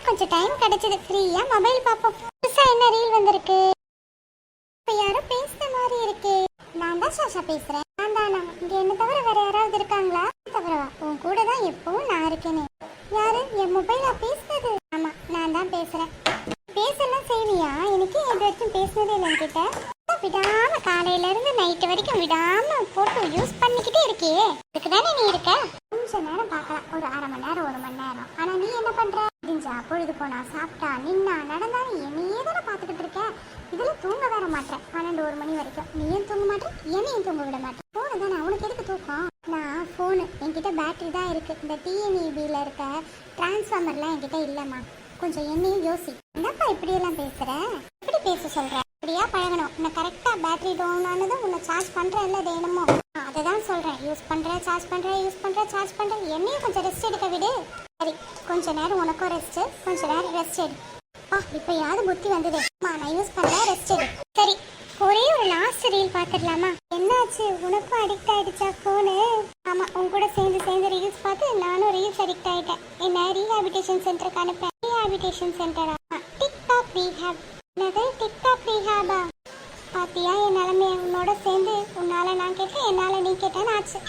கொஞ்சம் டைம் கிடைச்சது, ஃப்ரீயா மொபைல் பார்ப்போம். புதுசா என்ன ரீல் வந்திருக்கு? இப்ப யாரும் பேசுற மாதிரி இருக்கு. நான் தான் சாஷா பேசுறேன். நான் தானா? இங்க என்ன தவிர வேற யாராவது இருக்காங்களா? தவிரவா? உன் கூட தான் எப்பவும் நான் இருக்கேனே. யாரு? என் மொபைலா பேசுறது? ஆமா, நான் தான் பேசுறேன். பேசலாம் செய்வியா? எனக்கு இது வரைக்கும் பேசுனதே இல்லை என்கிட்ட. விடாம காலையில இருந்து நைட்டு வரைக்கும் விடாம போட்டு யூஸ் பண்ணிக்கிட்டே இருக்கியே, இதுக்கு தானே நீ இருக்க. கொஞ்ச நேரம் பார்க்கலாம், ஒரு அரை மணி நேரம் 1 மணி நேரம். ஆனா நீ என்ன பண்ற? முடிஞ்சா பொழுது போனா சாப்பிட்டா நின்னா நடந்தா என்னையே தானே பார்த்துக்கிட்டு இருக்க. இதுல தூங்க வேற மாட்டேன். 12-1 மணி வரைக்கும் நீயும் தூங்க மாட்டேன், என்னையும் தூங்க விட மாட்டேன். போனு தானே, உனக்கு எதுக்கு தூக்கம்? நான் போனு என்கிட்ட பேட்டரி தான் இருக்கு. இந்த டிஎன்இபில இருக்க டிரான்ஸ்ஃபார்மர்லாம் என்கிட்ட இல்லம்மா. கொஞ்சம் என்னையும் யோசி. என்னப்பா இப்படியெல்லாம் பேசுற? எப்படி பேச சொல்ற? இப்படியா பழகணும். உன்னை கரெக்டா பேட்டரி டவுன் ஆனதும் உன்னை சார்ஜ் பண்ற இல்ல வேணுமோ, அதை தான் சொல்றேன். யூஸ் பண்ற, சார்ஜ் பண்ற, யூஸ் பண்ற, சார்ஜ் பண்ற. என்னையும் கொஞ்சம் ரெஸ்ட் எடுக்க விடு. சரி, கொஞ்ச நேரம் உனக்கும் ரெஸ்ட், கொஞ்ச நேரம் ரெஸ்ட் எடு. இப்ப யாரு புத்தி வந்தது? நான் யூஸ் பண்றேன், ரெஸ்ட் எடு. சரி, ஒரே ஒரு லாஸ்ட் ரீல் பாத்துடலாமா? என்னாச்சு, உனக்கும் அடிக்ட் ஆயிடுச்சா போனு? ஆமா, உன் கூட சேர்ந்து ரீல்ஸ் பார்த்து நானும் ரீல்ஸ் அடிக்ட் ஆயிட்டேன். என்ன ரீஹாபிலிட்டேஷன் சென்டருக்கு அனுப்பேன். ரீஹாபிலிட்டேஷன் சென்டரா? TikTok rehab. என்னது டிக்டாக் ரீஹாபா? பாத்தியா என் நிலைமைய? உன்னோட சேர்ந்து உன்னால நான் கேட்டேன், என்னால நீ கேட்டேன்னு ஆச்சு.